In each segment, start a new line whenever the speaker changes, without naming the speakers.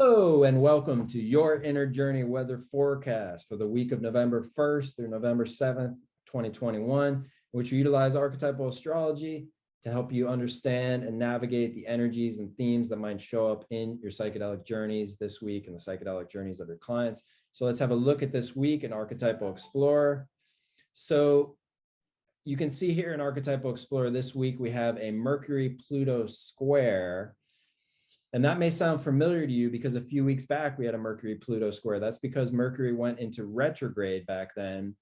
Hello and welcome to your Inner Journey weather forecast for the week of November 1st through November 7th, 2021, in which we utilize archetypal astrology to help you understand and navigate the energies and themes that might show up in your psychedelic journeys this week and the psychedelic journeys of your clients. So let's have a look at this week in Archetypal Explorer. So you can see here in Archetypal Explorer this week, we have a Mercury-Pluto square. And that may sound familiar to you because a few weeks back we had a Mercury-Pluto square. That's because Mercury went into retrograde back then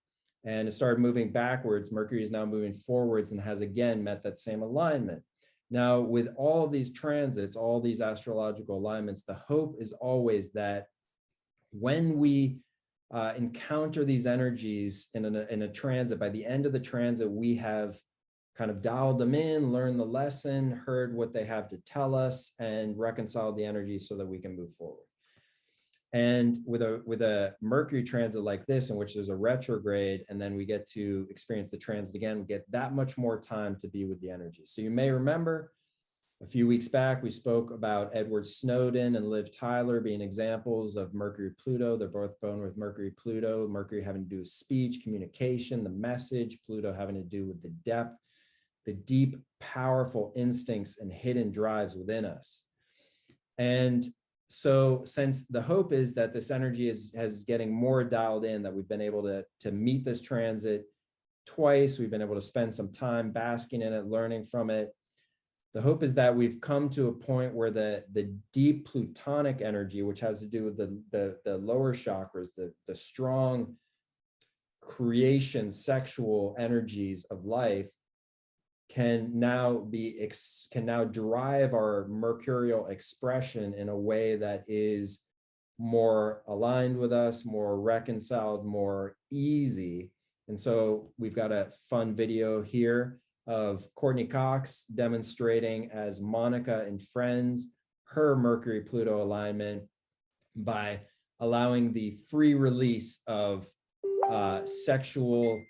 and it started moving backwards. Mercury is now moving forwards and has again met that same alignment. Now, with all of these transits, all these astrological alignments, the hope is always that when we encounter these energies in a transit, by the end of the transit, we have kind of dialed them in, learned the lesson, heard what they have to tell us, and reconciled the energy so that we can move forward. And with a Mercury transit like this, in which there's a retrograde, and then we get to experience the transit again, we get that much more time to be with the energy. So you may remember a few weeks back, we spoke about Edward Snowden and Liv Tyler being examples of Mercury-Pluto. They're both born with Mercury-Pluto, Mercury having to do with speech, communication, the message, Pluto having to do with the depth, the deep, powerful instincts and hidden drives within us. And so since the hope is that this energy is getting more dialed in, that we've been able to meet this transit twice, we've been able to spend some time basking in it, learning from it. The hope is that we've come to a point where the deep plutonic energy, which has to do with the lower chakras, the strong creation, sexual energies of life, can now drive our mercurial expression in a way that is more aligned with us, more reconciled, more easy. And so we've got a fun video here of Courtney Cox demonstrating as Monica in Friends, her Mercury-Pluto alignment by allowing the free release of sexual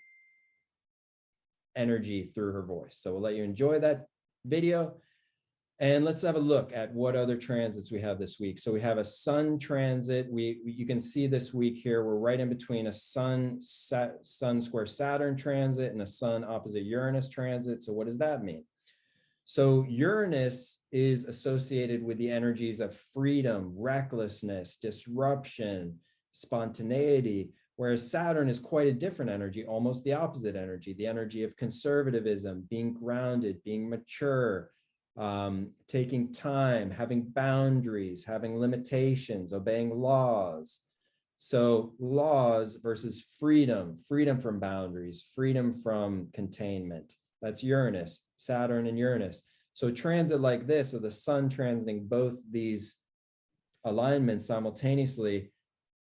energy through her voice. So we'll let you enjoy that video. And let's have a look at what other transits we have this week. So we have a Sun transit. You can see this week here, we're right in between a Sun square Saturn transit and a Sun opposite Uranus transit. So what does that mean? So Uranus is associated with the energies of freedom, recklessness, disruption, spontaneity, whereas Saturn is quite a different energy, almost the opposite energy, the energy of conservatism, being grounded, being mature, taking time, having boundaries, having limitations, obeying laws. So laws versus freedom, freedom from boundaries, freedom from containment. That's Uranus, Saturn and Uranus. So a transit like this, of the Sun transiting both these alignments simultaneously,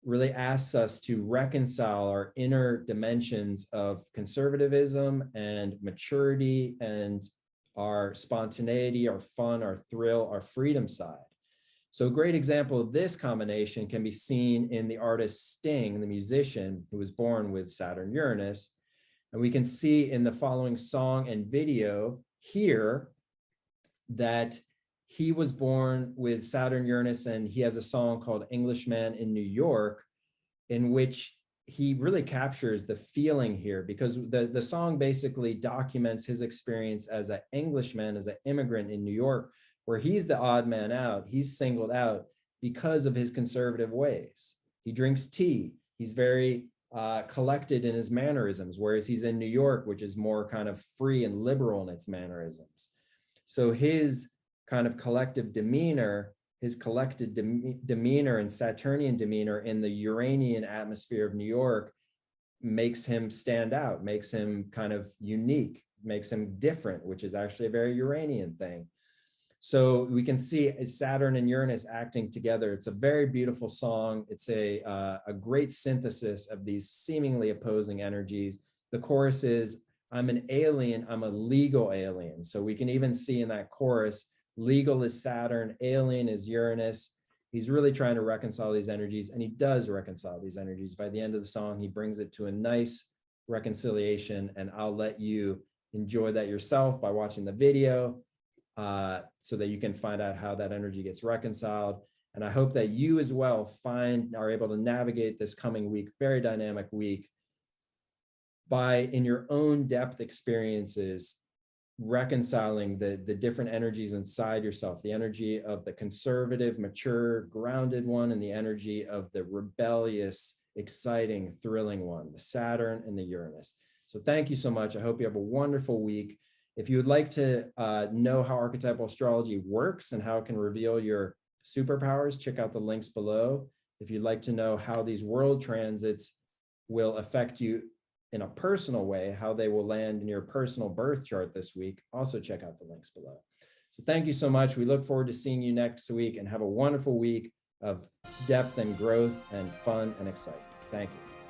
really asks us to reconcile our inner dimensions of conservatism and maturity and our spontaneity, our fun, our thrill, our freedom side. So a great example of this combination can be seen in the artist Sting, the musician who was born with Saturn-Uranus. And we can see in the following song and video here that he was born with Saturn-Uranus, and he has a song called Englishman in New York, in which he really captures the feeling here, because the song basically documents his experience as an Englishman, as an immigrant in New York, where he's the odd man out. He's singled out because of his conservative ways. He drinks tea. He's very collected in his mannerisms, whereas he's in New York, which is more kind of free and liberal in its mannerisms. So his kind of collective demeanor, his collected demeanor and Saturnian demeanor in the Uranian atmosphere of New York makes him stand out, makes him kind of unique, makes him different, which is actually a very Uranian thing. So we can see Saturn and Uranus acting together. It's a very beautiful song. It's a great synthesis of these seemingly opposing energies. The chorus is, I'm an alien, I'm a legal alien. So we can even see in that chorus, legal is Saturn, alien is Uranus. He's really trying to reconcile these energies, and he does reconcile these energies. By the end of the song, he brings it to a nice reconciliation, and I'll let you enjoy that yourself by watching the video so that you can find out how that energy gets reconciled. And I hope that you as well are able to navigate this coming week, very dynamic week, by in your own depth experiences, reconciling the different energies inside yourself, the energy of the conservative, mature, grounded one, and the energy of the rebellious, exciting, thrilling one, the Saturn and the Uranus. So thank you so much. I hope you have a wonderful week. If you would like to know how archetypal astrology works and how it can reveal your superpowers, check out the links below. If you'd like to know how these world transits will affect you in a personal way, how they will land in your personal birth chart this week, also check out the links below. So thank you so much. We look forward to seeing you next week, and have a wonderful week of depth and growth and fun and excitement. Thank you.